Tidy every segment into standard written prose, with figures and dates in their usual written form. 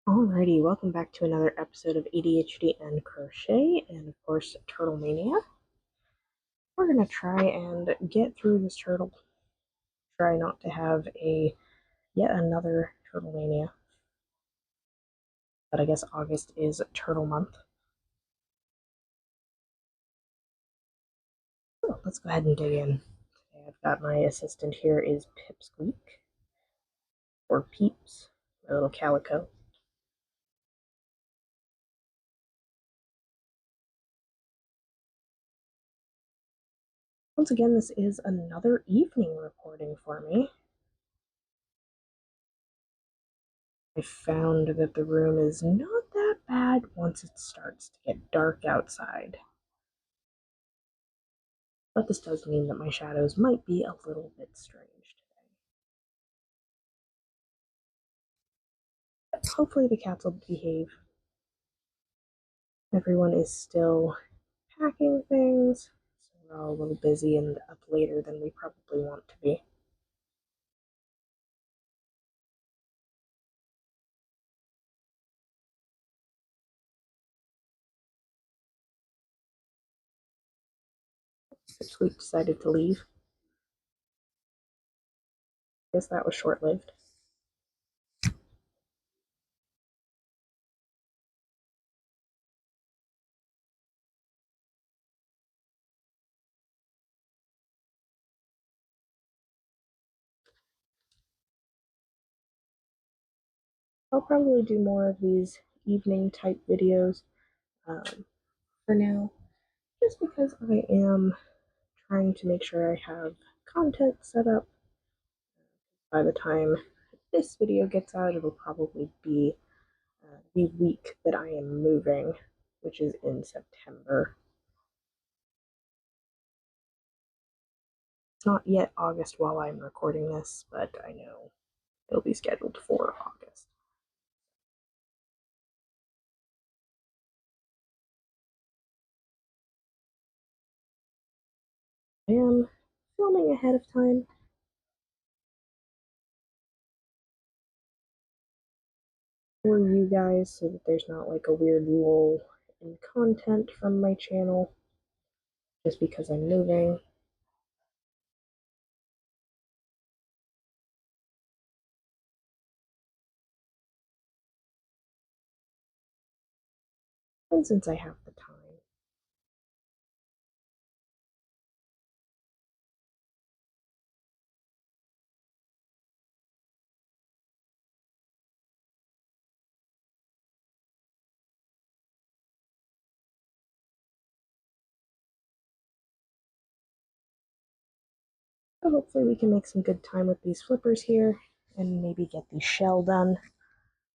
Alrighty, welcome back to another episode of ADHD and Crochet, and of course, Turtle Mania. We're going to try and get through this turtle. Try not to have yet another Turtle Mania. But I guess August is Turtle Month. So let's go ahead and dig in. Okay, I've got my assistant here is Pipsqueak, or Peeps, my little calico. Once again, this is another evening recording for me. I found that the room is not that bad once it starts to get dark outside. But this does mean that my shadows might be a little bit strange today. But hopefully the cats will behave. Everyone is still packing things, so we're all a little busy and up later than we probably want to be. Sweet decided to leave. Guess that was short-lived. I'll probably do more of these evening type videos for now, just because I am trying to make sure I have content set up. By the time this video gets out, it'll probably be the week that I am moving, which is in September. It's not yet August while I'm recording this, but I know it'll be scheduled for August. I am filming ahead of time. For you guys, so that there's not like a weird lull in content from my channel just because I'm moving. And since I have the time. So hopefully we can make some good time with these flippers here and maybe get the shell done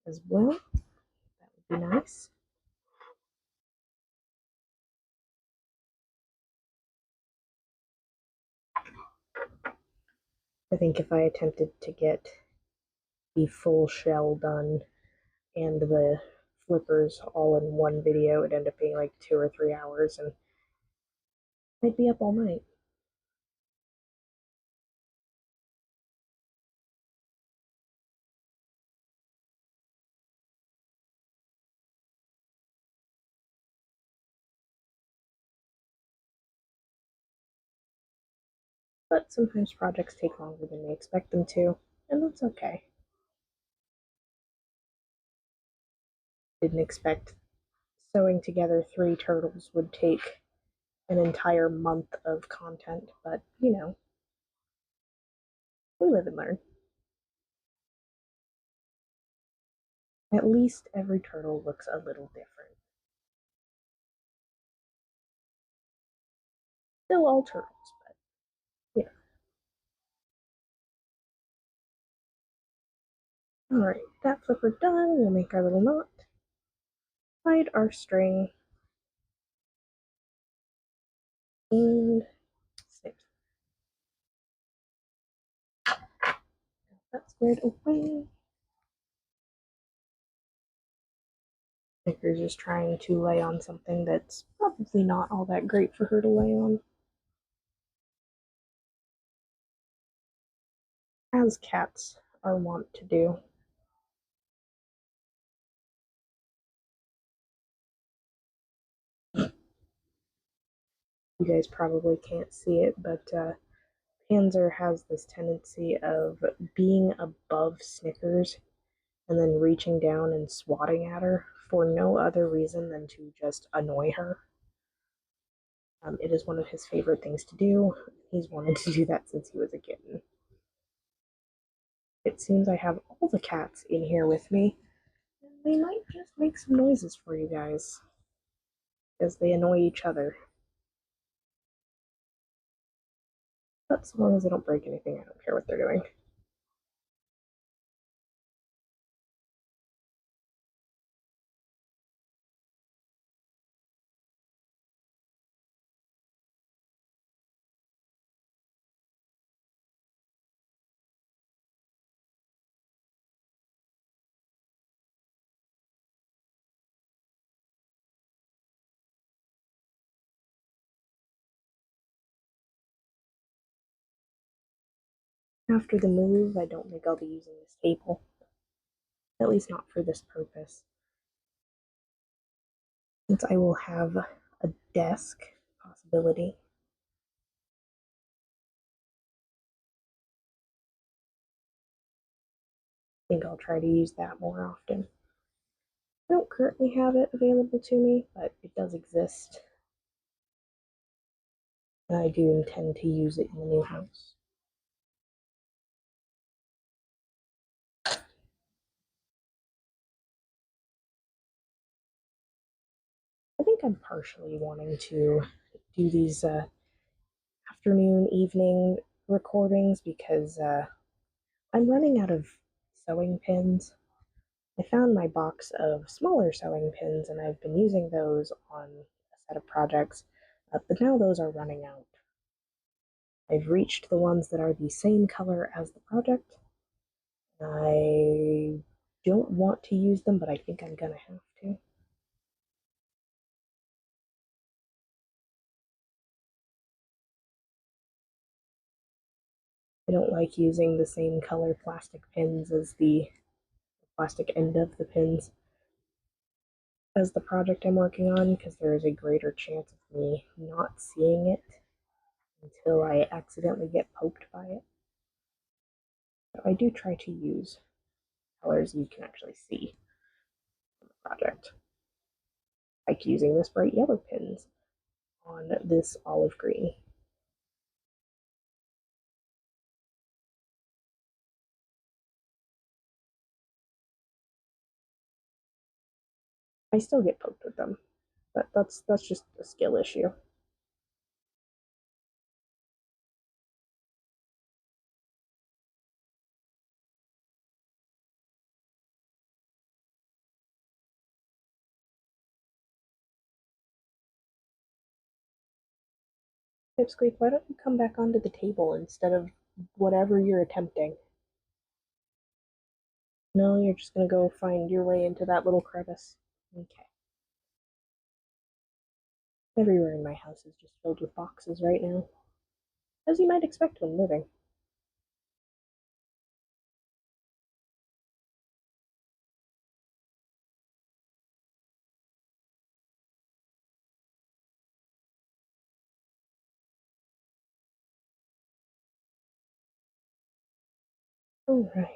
as well. That would be nice. I think if I attempted to get the full shell done and the flippers all in one video, it'd end up being like 2 or 3 hours, and I'd be up all night. But sometimes projects take longer than we expect them to, and that's okay. Didn't expect sewing together 3 turtles would take an entire month of content, but you know, we live and learn. At least every turtle looks a little different. Still all turtles, but yeah. Alright, that flipper done. We'll make our little knot. Hide our string. And snip. That's squared away. Snicker's just trying to lay on something that's probably not all that great for her to lay on. As cats are wont to do. You guys probably can't see it, but Panzer has this tendency of being above Snickers and then reaching down and swatting at her for no other reason than to just annoy her. It is one of his favorite things to do. He's wanted to do that since he was a kitten. It seems I have all the cats in here with me, and they might just make some noises for you guys as they annoy each other. But so long as they don't break anything, I don't care what they're doing. After the move, I don't think I'll be using this table, at least not for this purpose, since I will have a desk possibility. I think I'll try to use that more often. I don't currently have it available to me, but it does exist. And I do intend to use it in the new house. I think I'm partially wanting to do these afternoon, evening recordings because I'm running out of sewing pins. I found my box of smaller sewing pins and I've been using those on a set of projects, but now those are running out. I've reached the ones that are the same color as the project. I don't want to use them, but I think I'm gonna have to. I don't like using the same color plastic pins as the plastic end of the pins as the project I'm working on because there is a greater chance of me not seeing it until I accidentally get poked by it. So I do try to use colors you can actually see on the project, like using this bright yellow pins on this olive green. I still get poked with them, but that's just a skill issue. Pipsqueak, why don't you come back onto the table instead of whatever you're attempting? No, you're just gonna go find your way into that little crevice. Okay. Everywhere in my house is just filled with boxes right now, as you might expect when moving. Alright.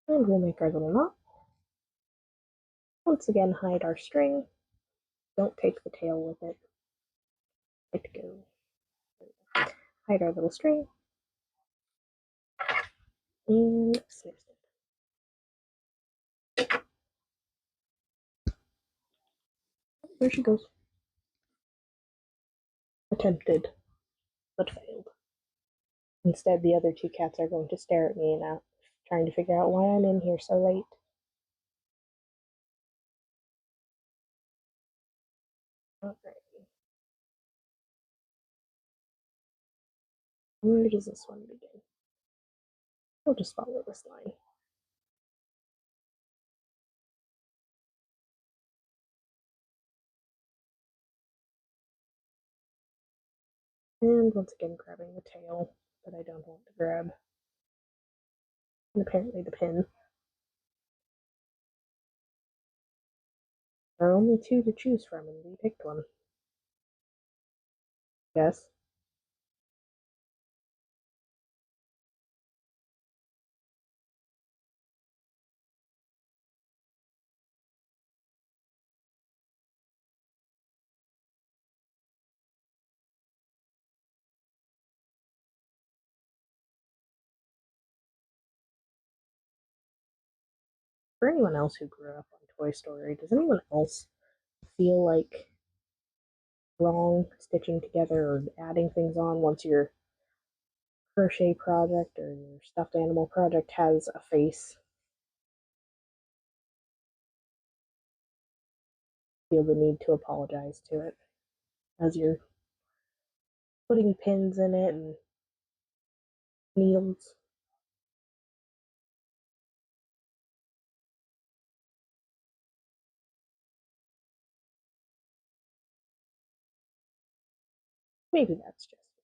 And we'll make our little knot. Once again, hide our string. Don't take the tail with it. Let it go. Hide our little string. And snip snip. There she goes. Attempted, but failed. Instead, the other two cats are going to stare at me and trying to figure out why I'm in here so late. Alright. Where does this one begin? We'll just follow this line. And once again, grabbing the tail that I don't want to grab. And apparently the pin. There are only two to choose from, and we picked one. Yes. For anyone else who grew up on Toy Story, does anyone else feel like wrong stitching together or adding things on once your crochet project or your stuffed animal project has a face? Feel the need to apologize to it as you're putting pins in it and needles? Maybe that's just me.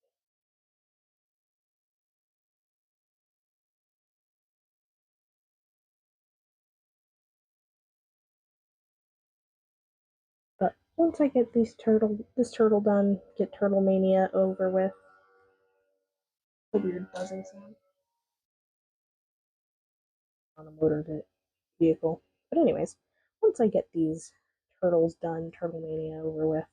But once I get this turtle done, get Turtle Mania over with. A weird buzzing sound on a motor vehicle. But anyways, once I get these turtles done, Turtle Mania over with,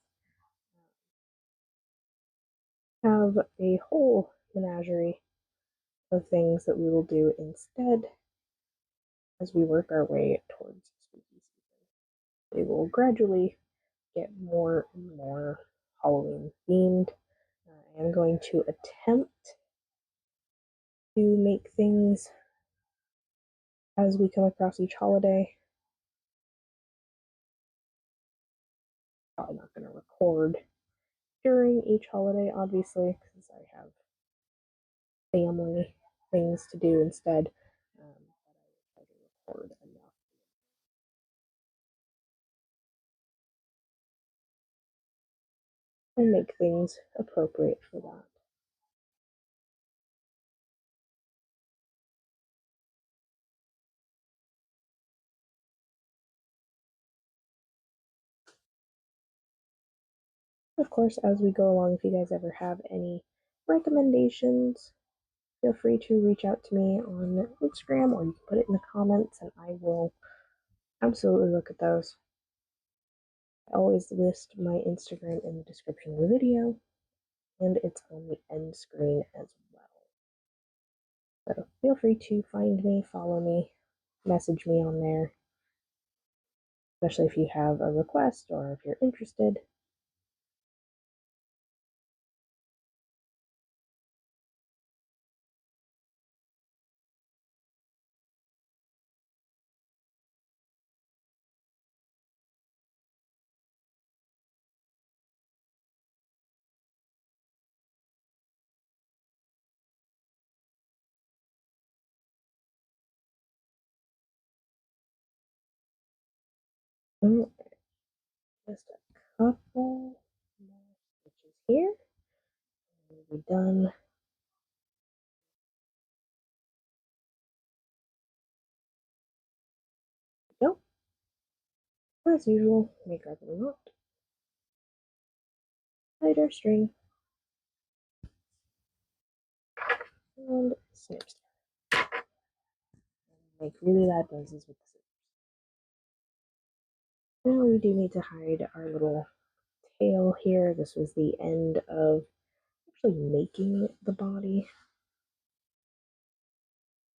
have a whole menagerie of things that we will do instead as we work our way towards spooky season. They will gradually get more and more Halloween themed. I am going to attempt to make things as we come across each holiday. Probably not going to record during each holiday, obviously, because I have family things to do instead. But I will try to record enough and make things appropriate for that. Of course, as we go along, if you guys ever have any recommendations, feel free to reach out to me on Instagram or you can put it in the comments and I will absolutely look at those. I always list my Instagram in the description of the video and it's on the end screen as well. So feel free to find me, follow me, message me on there, especially if you have a request or if you're interested. Just a couple more stitches here. We'll be done. Go. As usual, make our little knot. Tighter string. And snip. Make really loud noises with the scissors. Now we do need to hide our little tail here. This was the end of actually making the body.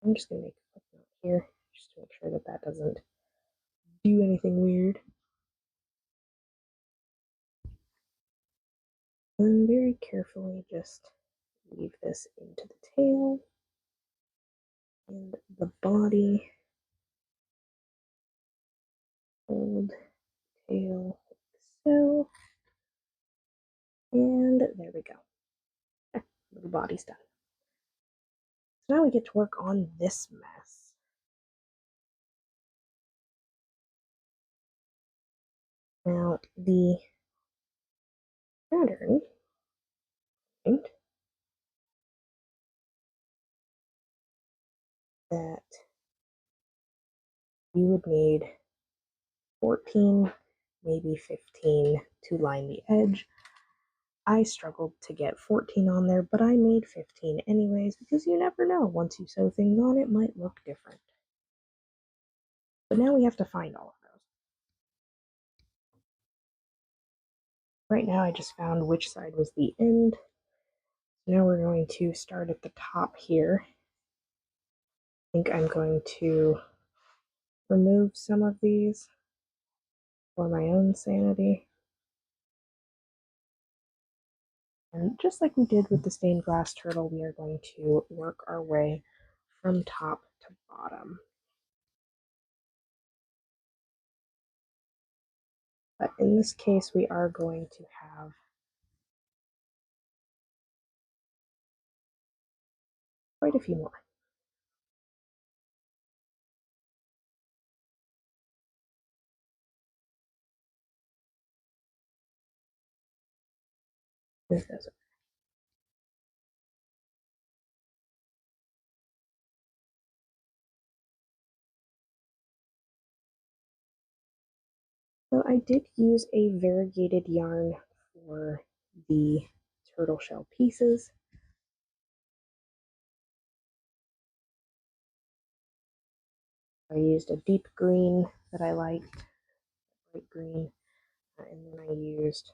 I'm just going to make a footnote here just to make sure that that doesn't do anything weird. And very carefully just weave this into the tail and the body. Hold tail like so. And there we go. The body's done. So now we get to work on this mess. Now the pattern, right, that you would need 14, maybe 15 to line the edge. I struggled to get 14 on there, but I made 15 anyways because you never know. Once you sew things on, it might look different. But now we have to find all of those. Right now I just found which side was the end. Now we're going to start at the top here. I think I'm going to remove some of these for my own sanity. And just like we did with the stained glass turtle, we are going to work our way from top to bottom. But in this case, we are going to have quite a few more. This does it. So I did use a variegated yarn for the turtle shell pieces. I used a deep green that I liked, bright green, and then I used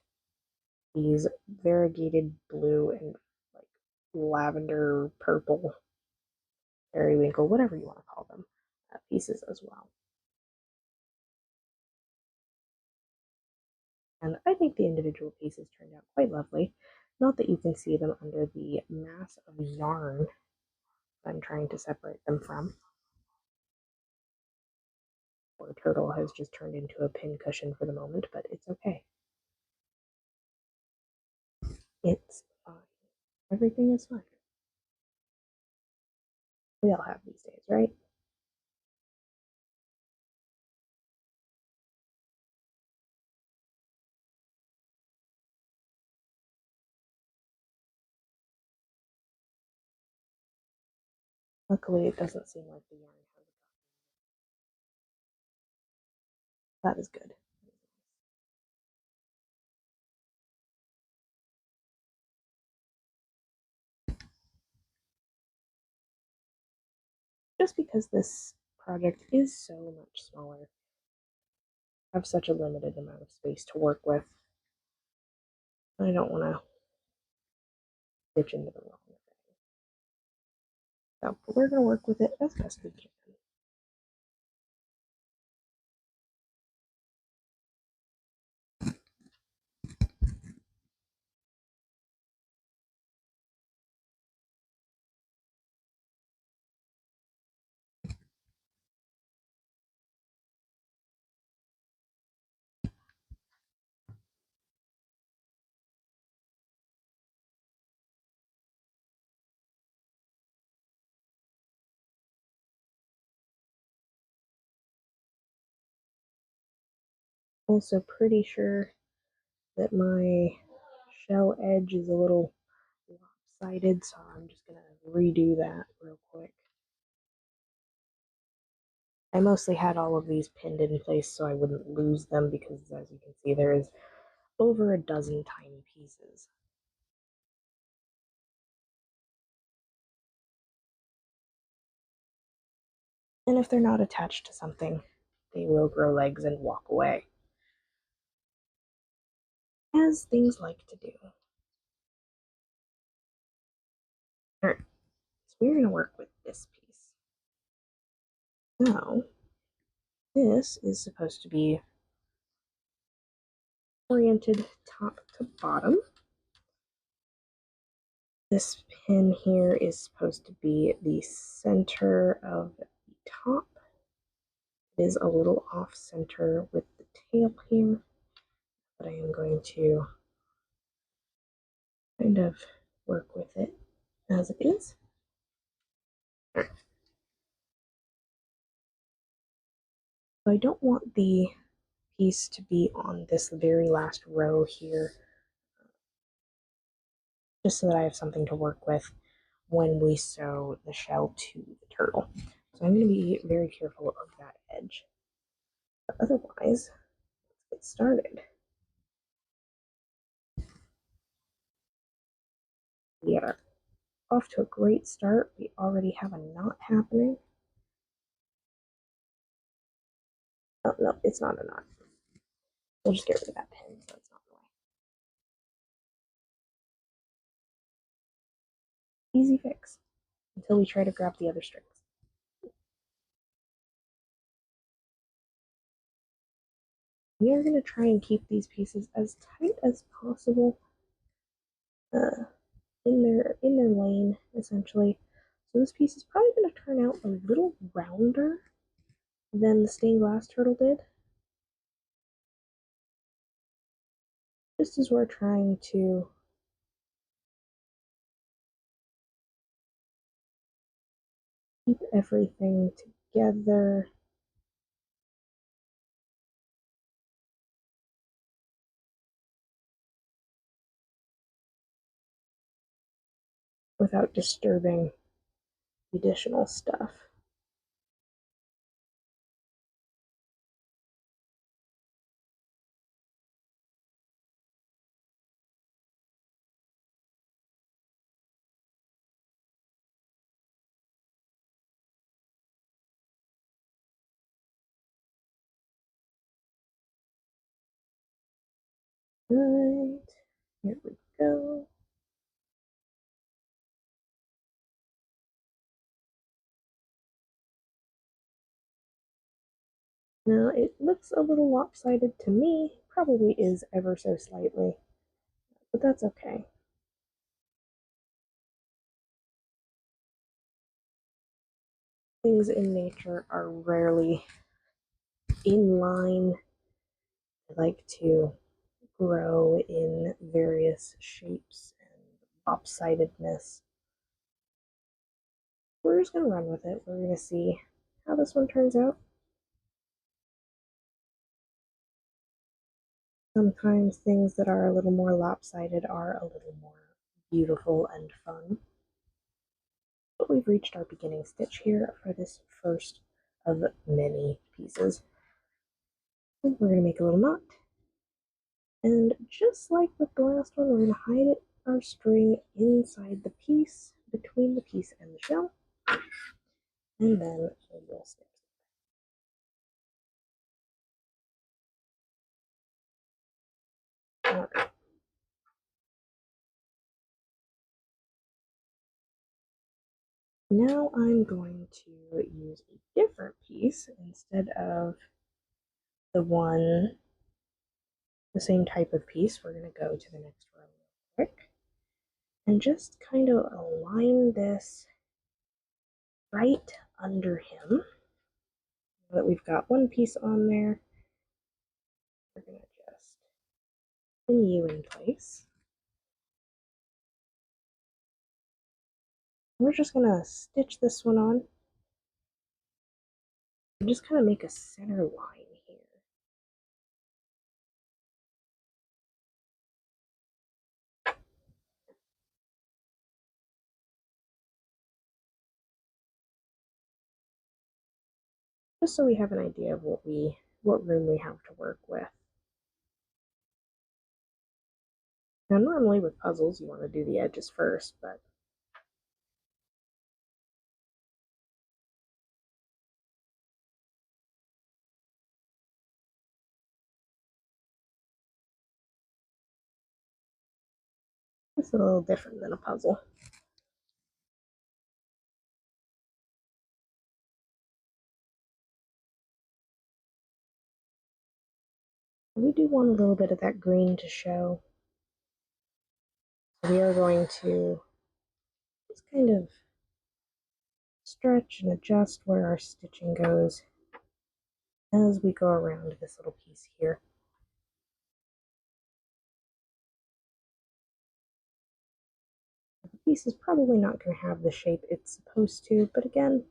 these variegated blue and like lavender purple, periwinkle, whatever you want to call them, pieces as well. And I think the individual pieces turned out quite lovely. Not that you can see them under the mass of yarn I'm trying to separate them from. Poor turtle has just turned into a pin cushion for the moment, but it's okay. It's fine. Everything is fine. We all have these days, right? Luckily, it doesn't seem like the yarn has a That is good. Just because this project is so much smaller, I have such a limited amount of space to work with. I don't want to stitch into the wrong thing. So we're going to work with it as best we can. Also pretty sure that my shell edge is a little lopsided, so I'm just going to redo that real quick. I mostly had all of these pinned in place so I wouldn't lose them because, as you can see, there is over a dozen tiny pieces. And if they're not attached to something, they will grow legs and walk away, as things like to do. Alright, so we're going to work with this piece. Now, this is supposed to be oriented top to bottom. This pin here is supposed to be the center of the top. It is a little off center with the tail here, but I am going to kind of work with it as it is. So I don't want the piece to be on this very last row here, just so that I have something to work with when we sew the shell to the turtle. So I'm going to be very careful of that edge. But otherwise, let's get started. We are off to a great start. We already have a knot happening. Oh, no, it's not a knot. We'll just get rid of that pin so it's not in the way. Easy fix until we try to grab the other strings. We are going to try and keep these pieces as tight as possible in their lane, essentially. So this piece is probably going to turn out a little rounder than the stained glass turtle did. Just as we're trying to keep everything together. Without disturbing the additional stuff. Right, here we go. Now it looks a little lopsided to me, probably is ever so slightly, but that's okay. Things in nature are rarely in line. I like to grow in various shapes and lopsidedness. We're just going to run with it. We're going to see how this one turns out. Sometimes things that are a little more lopsided are a little more beautiful and fun. But we've reached our beginning stitch here for this first of many pieces. We're going to make a little knot. And just like with the last one, we're going to hide our string inside the piece, between the piece and the shell. And then we'll stitch. All right. Now I'm going to use a different piece instead of the same type of piece. We're going to go to the next row real quick and just kind of align this right under him. Now that we've got one piece on there, we're going to just pin you in place. We're just going to stitch this one on and just kind of make a center line here. Just so we have an idea of what room we have to work with. Now normally with puzzles you want to do the edges first, but it's a little different than a puzzle. We do want a little bit of that green to show. We are going to just kind of stretch and adjust where our stitching goes as we go around this little piece here. The piece is probably not going to have the shape it's supposed to, but again,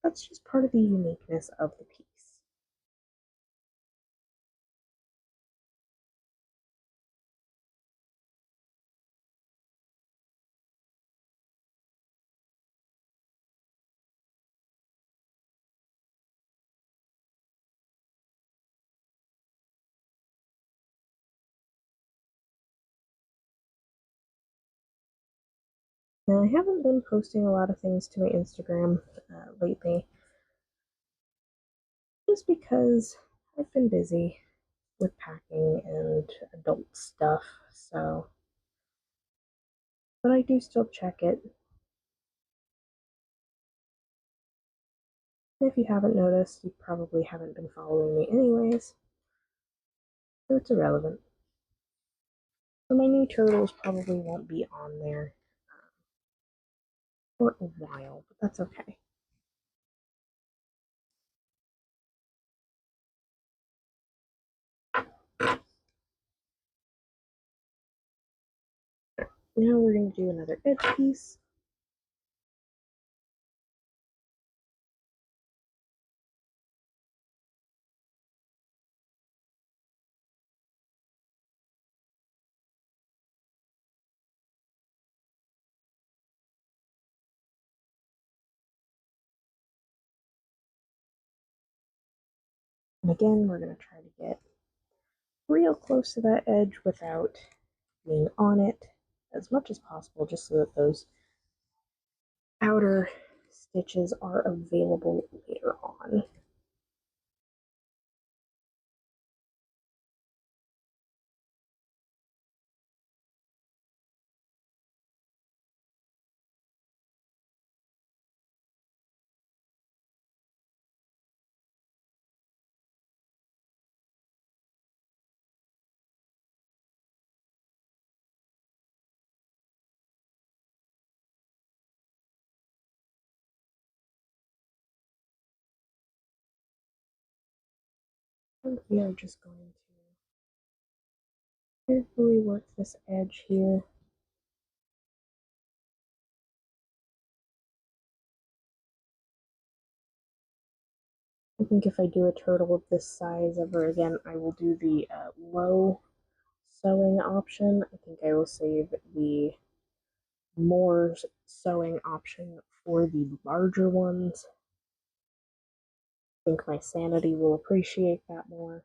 that's just part of the uniqueness of the piece. Now, I haven't been posting a lot of things to my Instagram lately, just because I've been busy with packing and adult stuff, so. But I do still check it. If you haven't noticed, you probably haven't been following me anyways, so it's irrelevant. So my new turtles probably won't be on there for a while, but that's okay. Now we're going to do another edge piece. And again, we're going to try to get real close to that edge without being on it as much as possible, just so that those outer stitches are available later on. And we are just going to carefully work this edge here. I think if I do a turtle of this size ever again, I will do the low sewing option. I think I will save the more sewing option for the larger ones. I think my sanity will appreciate that more.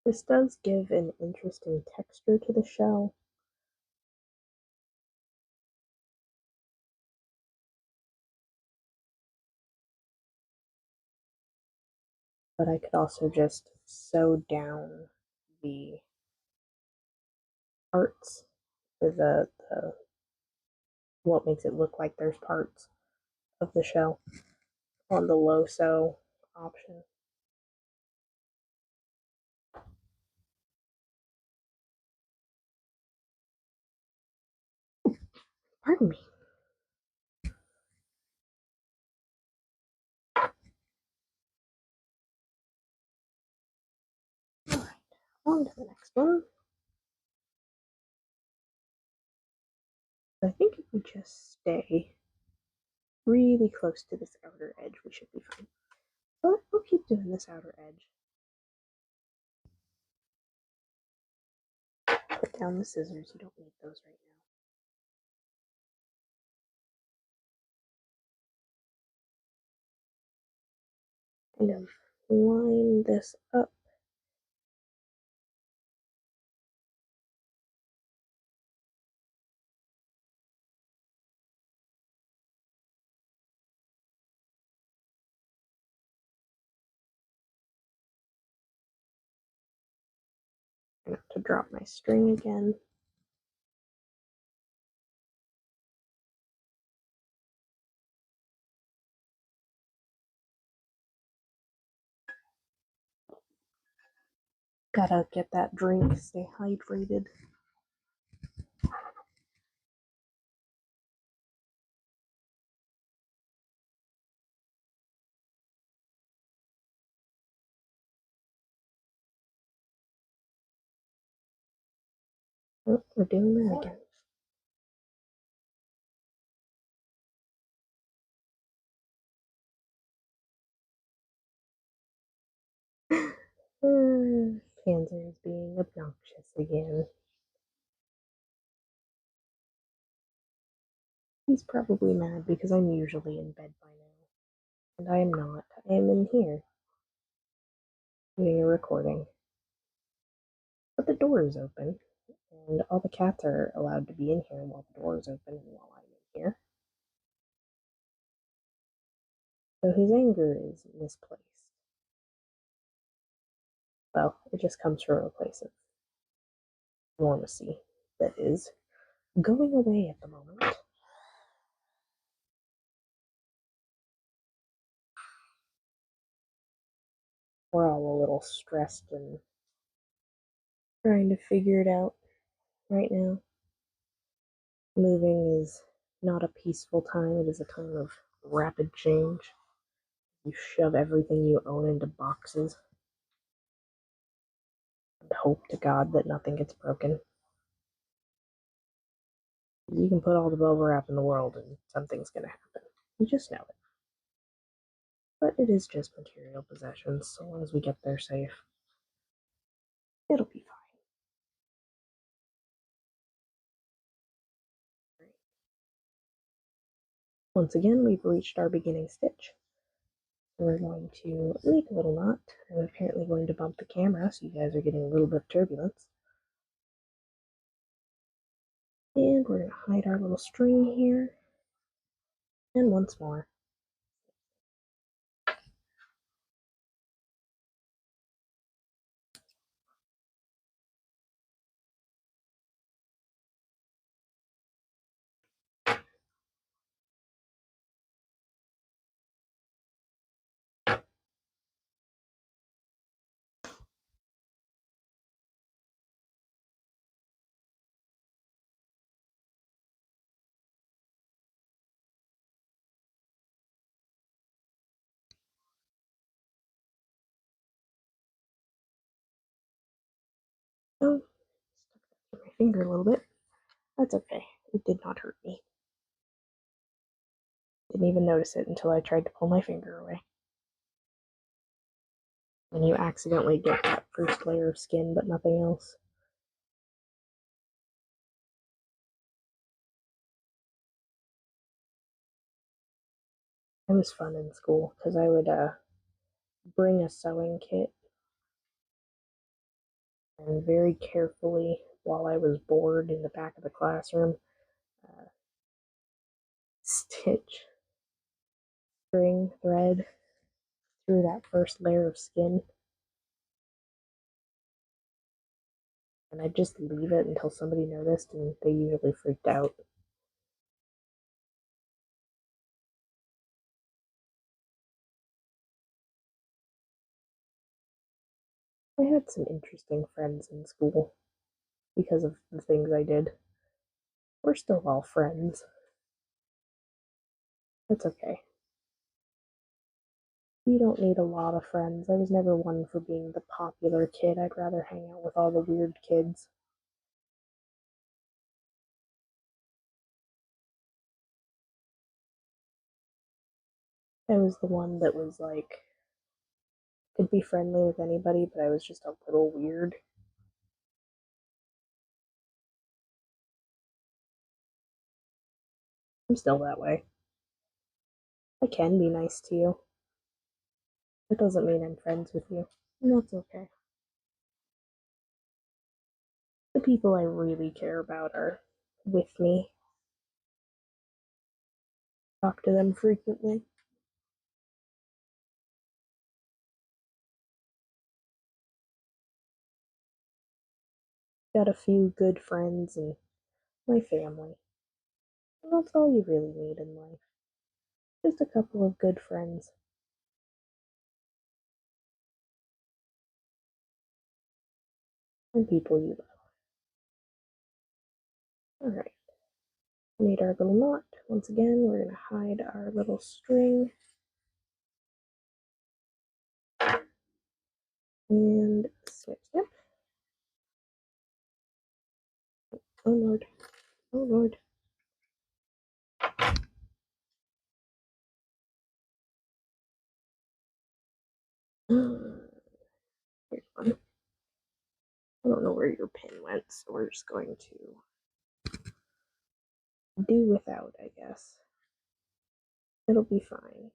This does give an interesting texture to the shell. But I could also just sew down the parts, the what makes it look like there's parts of the shell on the low sew option. Pardon me. Alright, on to the next one. I think if we just stay really close to this outer edge, we should be fine. But we'll keep doing this outer edge. Put down the scissors, you don't need those right now. Kind of line this up. Not to drop my string again. Gotta get that drink, stay hydrated. Oh, we're doing that again. Panzer is being obnoxious again. He's probably mad because I'm usually in bed by now. And I am not. I am in here doing a recording. But the door is open, and all the cats are allowed to be in here while the door is open and while I'm in here. So his anger is misplaced. Well, it just comes from a place of normalcy that is going away at the moment. We're all a little stressed and trying to figure it out right now. Moving is not a peaceful time, it is a time of rapid change. You shove everything you own into boxes and hope to God that nothing gets broken. You can put all the bubble wrap in the world and something's gonna happen. You just know it. But it is just material possessions, so long as we get there safe, it'll be fine. Once again, we've reached our beginning stitch. We're going to make a little knot. I'm apparently going to bump the camera, so you guys are getting a little bit of turbulence. And we're going to hide our little string here. And once more. Oh, stuck my finger a little bit. That's okay. It did not hurt me. Didn't even notice it until I tried to pull my finger away. And you accidentally get that first layer of skin, but nothing else. It was fun in school because I would bring a sewing kit and very carefully, while I was bored in the back of the classroom, stitch string thread through that first layer of skin. And I'd just leave it until somebody noticed, and they usually freaked out. I had some interesting friends in school because of the things I did. We're still all friends. That's okay. You don't need a lot of friends. I was never one for being the popular kid. I'd rather hang out with all the weird kids. I was the one that was like, could be friendly with anybody, but I was just a little weird. I'm still that way. I can be nice to you. It doesn't mean I'm friends with you. And that's okay. The people I really care about are with me. Talk to them frequently. Got a few good friends and my family. And that's all you really need in life. Just a couple of good friends. And people you love. Alright. Made our little knot. Once again, we're going to hide our little string. And snip, snip. Oh Lord. Oh Lord. Here's one. I don't know where your pin went, so we're just going to do without, I guess. It'll be fine.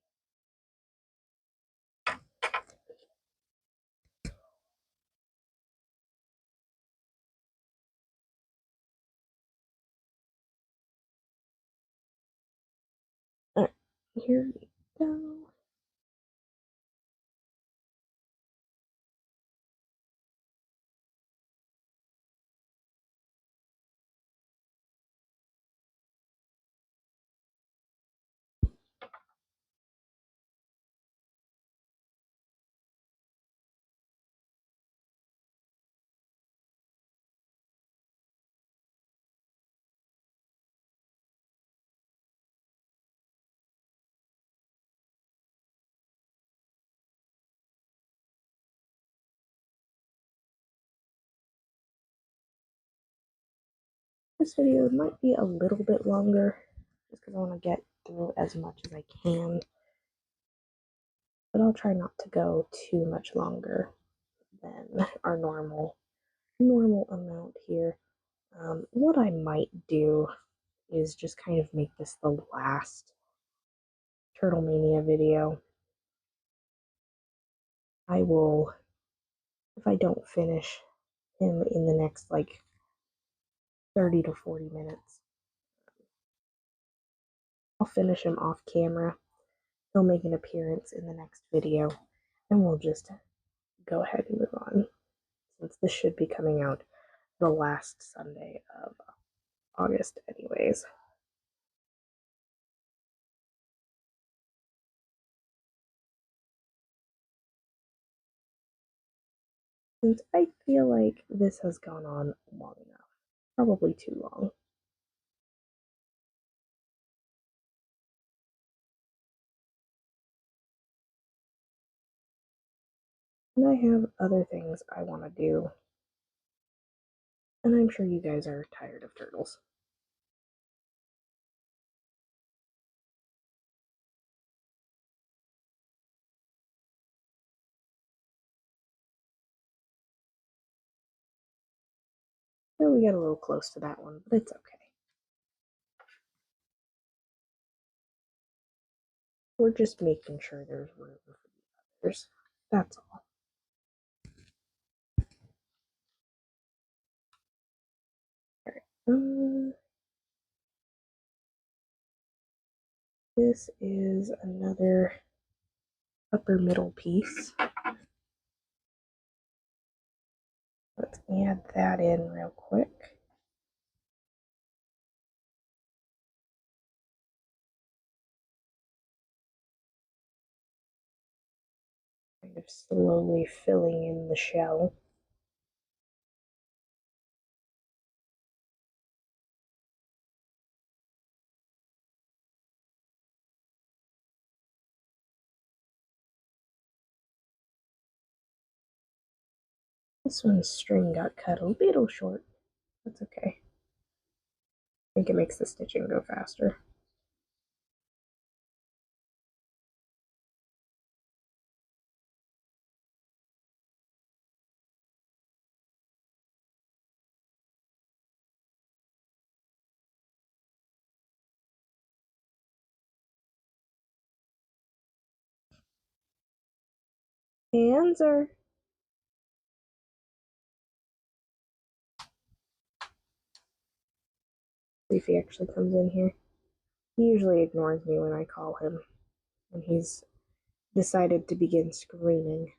Alright, here we go. This video might be a little bit longer, just because I want to get through as much as I can, but I'll try not to go too much longer than our normal amount here. What I might do is just kind of make this the last Turtle Mania video. I will, if I don't finish him in the next like 30 to 40 minutes, I'll finish him off camera. He'll make an appearance in the next video, and we'll just go ahead and move on, since this should be coming out the last Sunday of August anyways. Since I feel like this has gone on long enough, probably too long. And I have other things I want to do, and I'm sure you guys are tired of turtles. So we got a little close to that one, but it's okay. We're just making sure there's room for the others. That's all. Alright. This is another upper middle piece. Let's add that in real quick. Kind of slowly filling in the shell. This one's string got cut a little short. That's okay. I think it makes the stitching go faster. Hands are. See if he actually comes in here. He usually ignores me when I call him, and he's decided to begin screaming.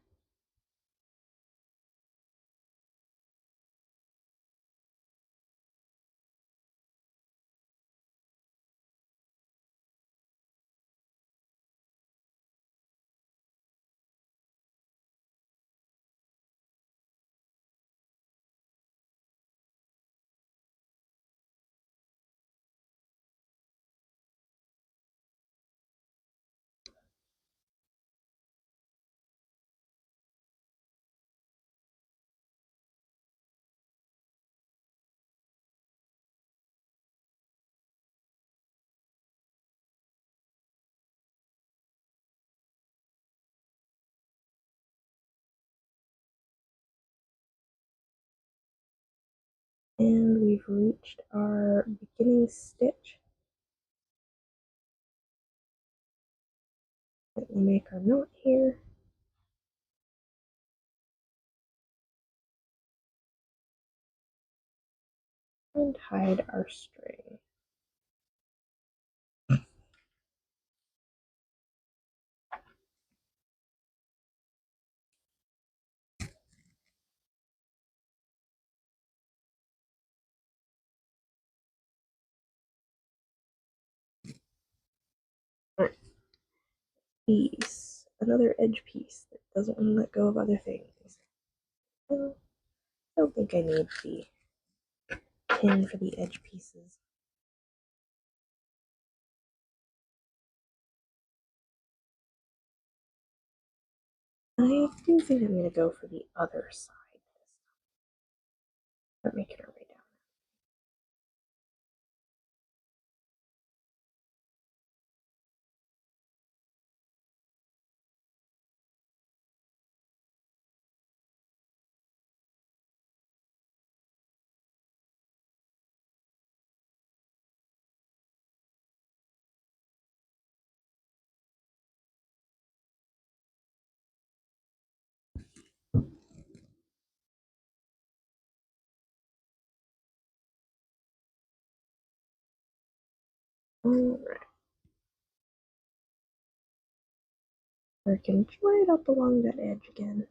And we've reached our beginning stitch. Let me make our knot here. And hide our string. Alright. Piece. Another edge piece that doesn't want to let go of other things. I don't think I need the pin for the edge pieces. I do think I'm going to go for the other side this time. Start making our way down. Alright. Working right up along that edge again.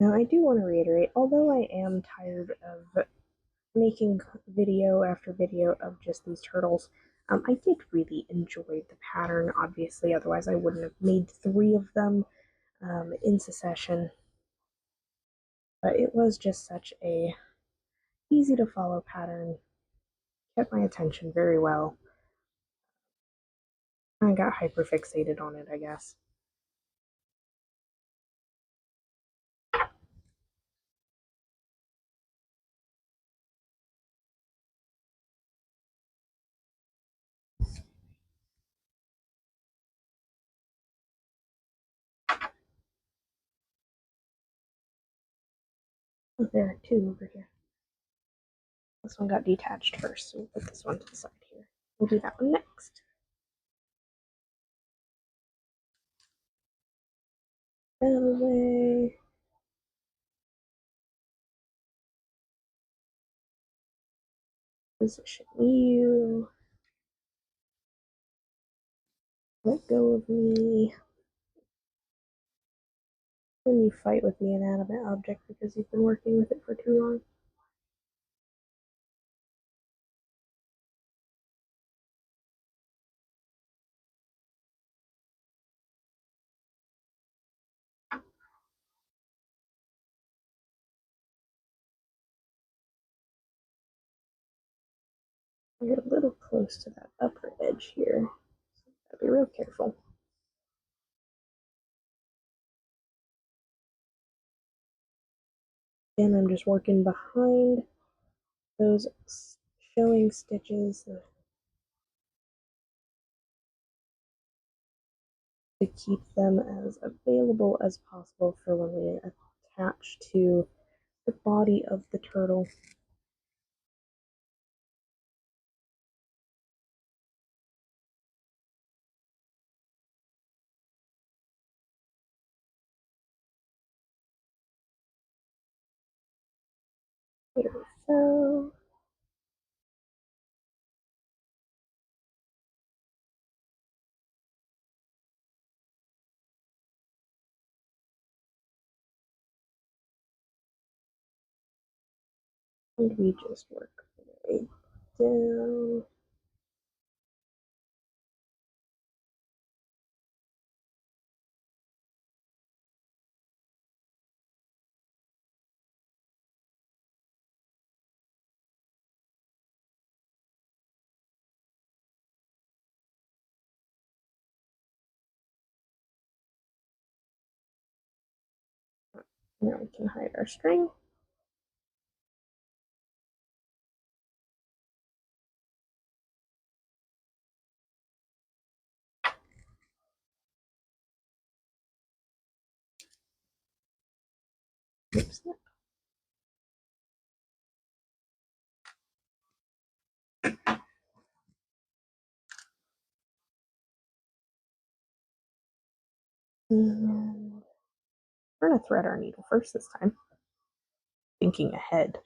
Now I do want to reiterate, although I am tired of making video after video of just these turtles, I did really enjoy the pattern, obviously, otherwise I wouldn't have made 3 of them in succession. But it was just such a easy to follow pattern, kept my attention very well. I got hyper fixated on it, I guess. Oh, there are 2 over here. This one got detached first, so we'll put this one to the side here. We'll do that one next. Out of the way. Position you. Let go of me. When you fight with the inanimate object because you've been working with it for too long. You're a little close to that upper edge here. So gotta be real careful. And I'm just working behind those showing stitches to keep them as available as possible for when we attach to the body of the turtle. Here we go. And we just work our way down. Now we can hide our string. Oops. And we're going to thread our needle first this time, thinking ahead.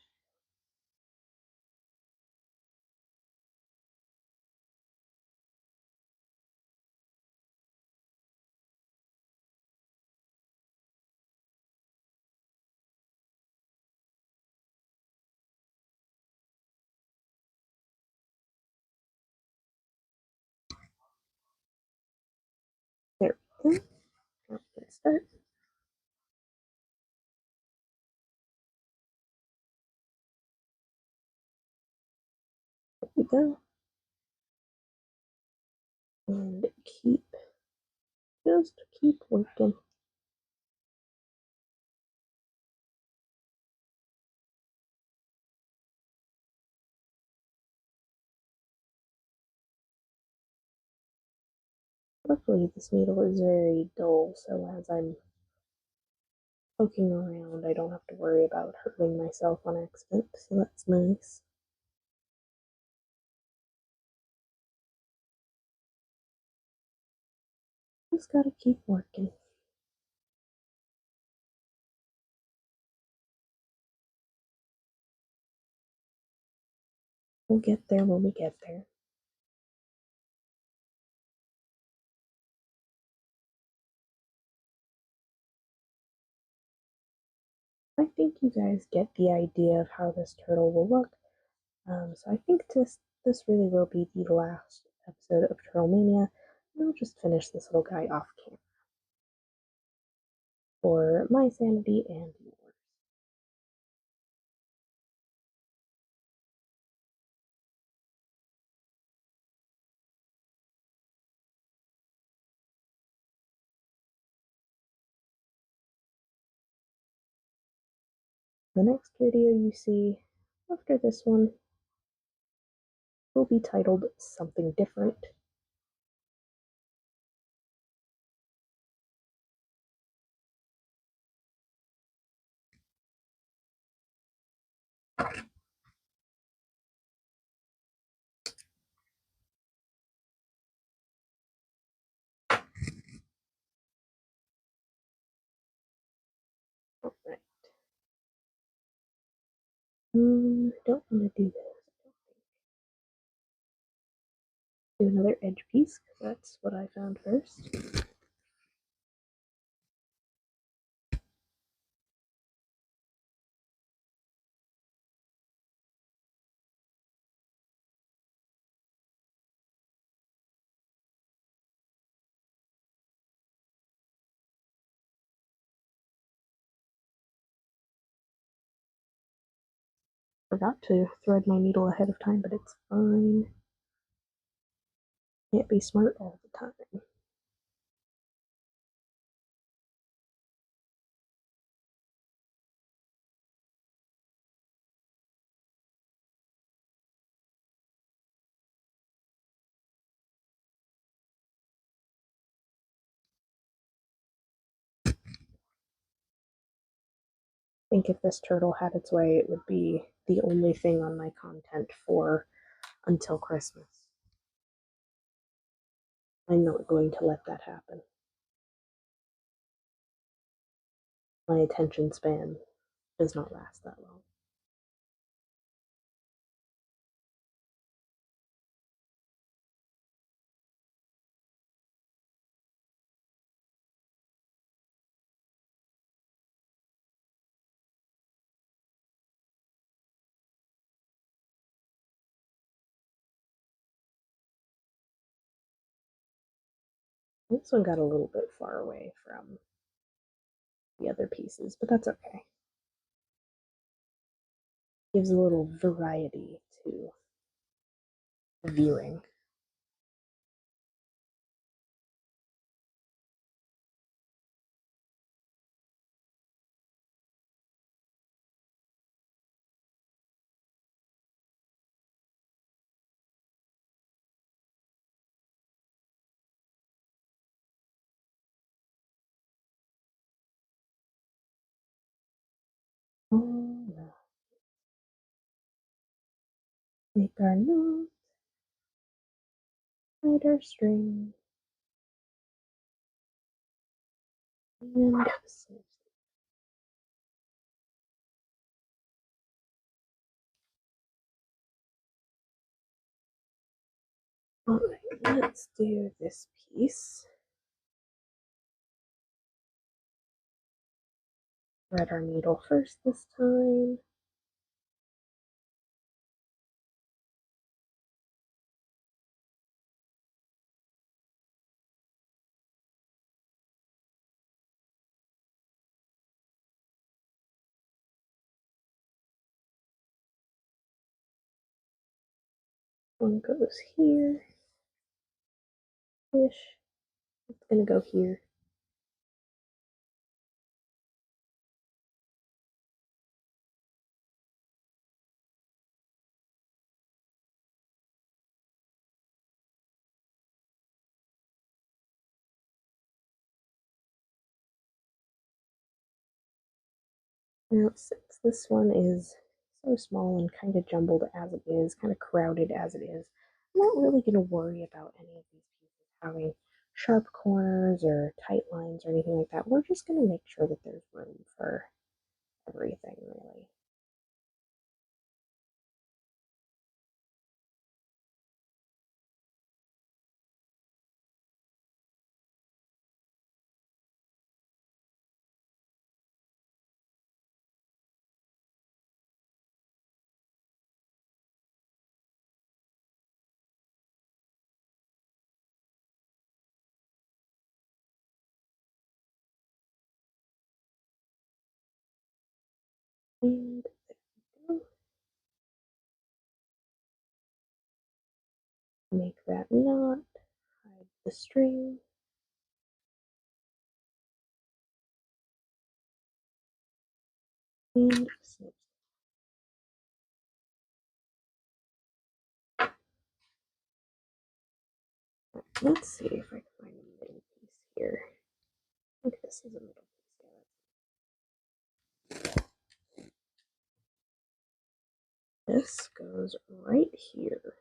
There we go. Now we can start. There we go. And just keep working. Luckily, this needle is very dull, so as I'm poking around, I don't have to worry about hurting myself on accident, so that's nice. Just gotta keep working. We'll get there when we get there. I think you guys get the idea of how this turtle will look. So I think this really will be the last episode of Turtle Mania, and I'll just finish this little guy off camera for my sanity and yours. The next video you see after this one will be titled Something Different. Alright. I don't want to do this. Do another edge piece, because that's what I found first. Forgot to thread my needle ahead of time, but it's fine. Can't be smart all the time. I think if this turtle had its way, it would be the only thing on my content for until Christmas. I'm not going to let that happen. My attention span does not last that long. This one got a little bit far away from the other pieces, but that's okay. Gives a little variety to viewing. Alright, make our knot, hide our string, and snip. Alright, let's do this piece. Thread our needle first this time. One goes here. Ish. It's gonna go here. Now, since this one is so small and kind of jumbled as it is, kind of crowded as it is, I'm not really going to worry about any of these pieces having sharp corners or tight lines or anything like that. We're just going to make sure that there's room for everything, really. And there we go. Make that knot, hide the string, and snip. Let's see if I can find a middle piece here. I think this is a middle piece. Yeah, this goes right here.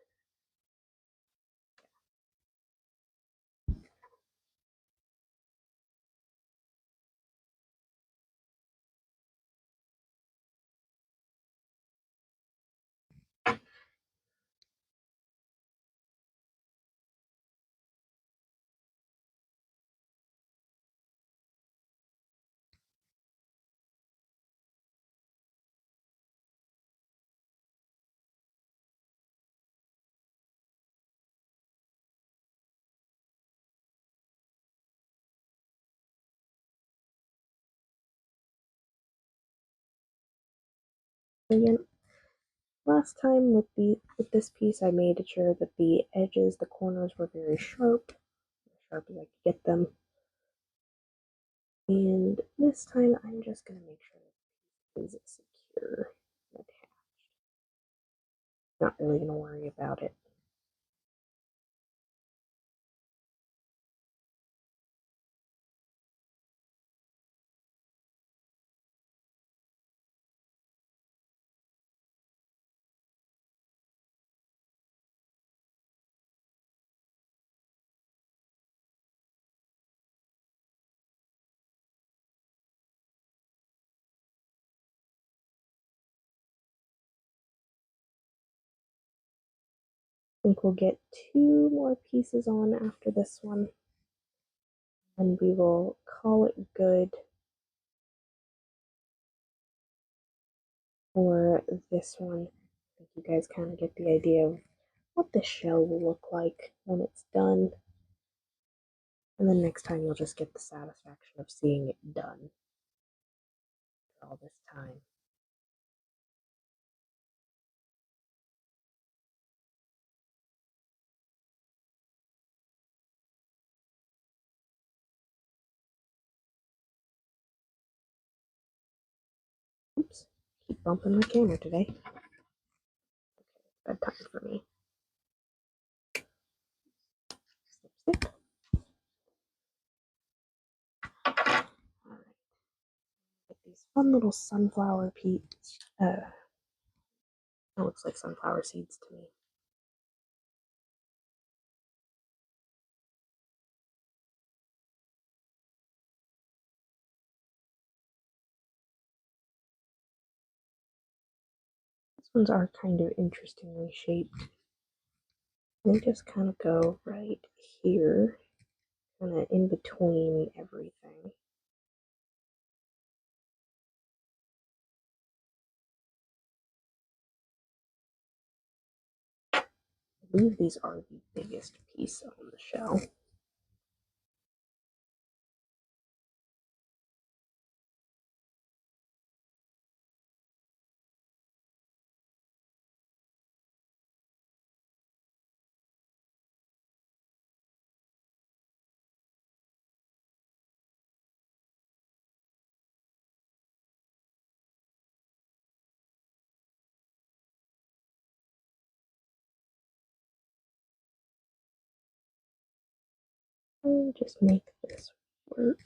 Again, last time with this piece, I made sure that the edges, the corners were very sharp, as sharp as I could get them. And this time, I'm just going to make sure that it is secure and attached. Not really going to worry about it. I think we'll get 2 more pieces on after this one, and we will call it good for this one. I think you guys kind of get the idea of what the shell will look like when it's done. And then next time you'll just get the satisfaction of seeing it done for all this time. Oops, keep bumping my camera today. Bedtime for me. Snip, snip. Alright. Get these fun little sunflower peas. It looks like sunflower seeds to me. These ones are kind of interestingly shaped. They just kind of go right here, kind of in between everything. I believe these are the biggest piece on the shell. I'll just make this work.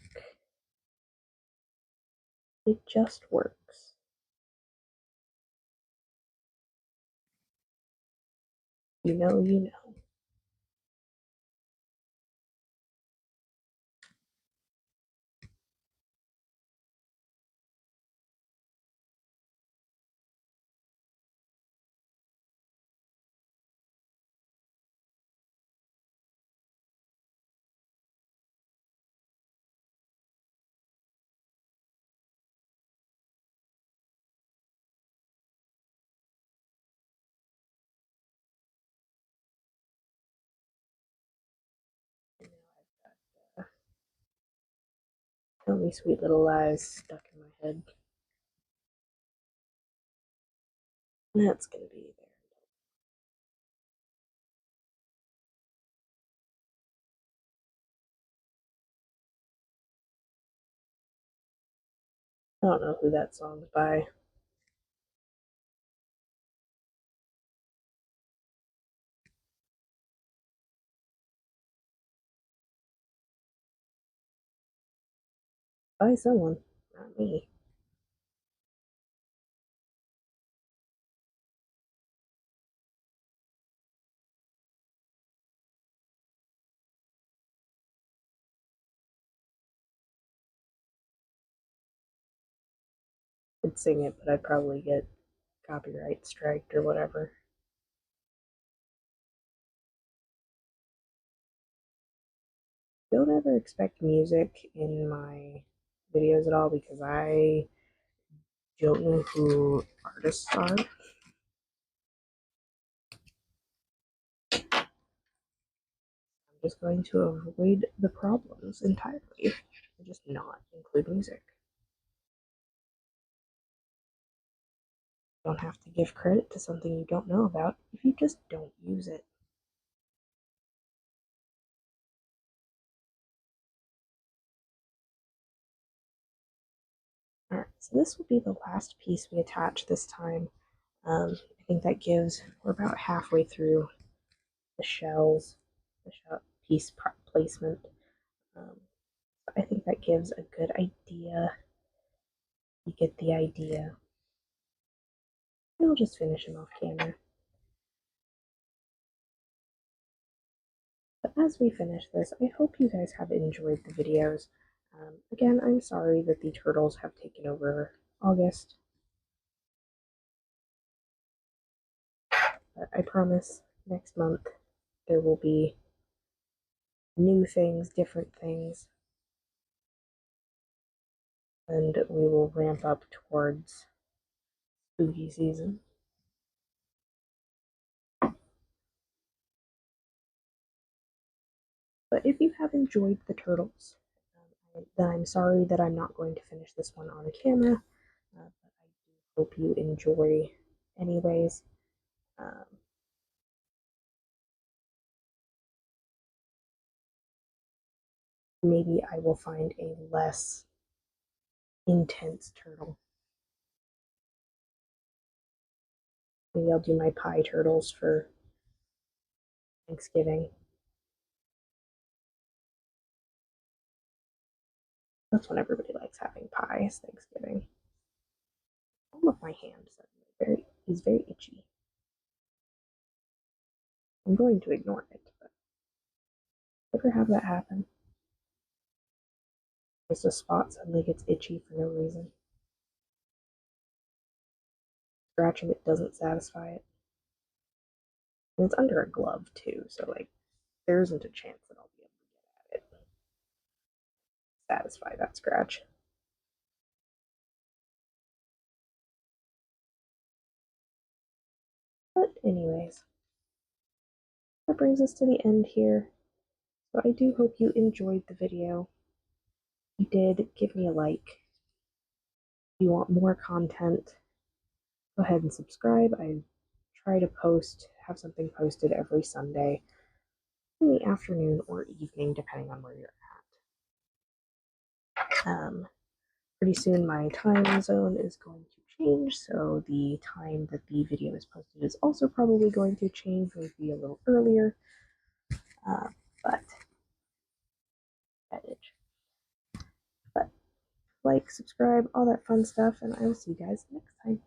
It just works. You know, you know. And now I've got Tell Me Sweet Little Lies stuck in my head. And that's going to be there. I don't know who that song's by. By someone, not me. I'd sing it, but I'd probably get copyright striked or whatever. Don't ever expect music in my videos at all because I don't know who artists are. I'm just going to avoid the problems entirely and just not include music. You don't have to give credit to something you don't know about if you just don't use it. Alright, so this will be the last piece we attach this time. I think that gives, we're about halfway through the shells, the shell piece placement. I think that gives a good idea. You get the idea. And I'll just finish him off camera. But as we finish this, I hope you guys have enjoyed the videos. Again, I'm sorry that the turtles have taken over August. But I promise next month there will be new things, different things, and we will ramp up towards spooky season. But But if you have enjoyed the turtles, then I'm sorry that I'm not going to finish this one on camera, but I do hope you enjoy anyways. Um, Maybe I will find a less intense turtle. Maybe I'll do my pie turtles for Thanksgiving. That's when everybody likes having pies, Thanksgiving. All of my hands suddenly he's very itchy. I'm going to ignore it, but ever have that happen? Just a spot suddenly gets itchy for no reason. Scratching it doesn't satisfy it. And it's under a glove too, so like there isn't a chance that I'll be able to get at it. Satisfy that scratch. But anyways, that brings us to the end here. So I do hope you enjoyed the video. If you did, give me a like. If you want more content, go ahead and subscribe. I try to have something posted every Sunday in the afternoon or evening, depending on where you're at. Pretty soon my time zone is going to change, so the time that the video is posted is also probably going to change, maybe a little earlier. But like, subscribe, all that fun stuff, and I will see you guys next time.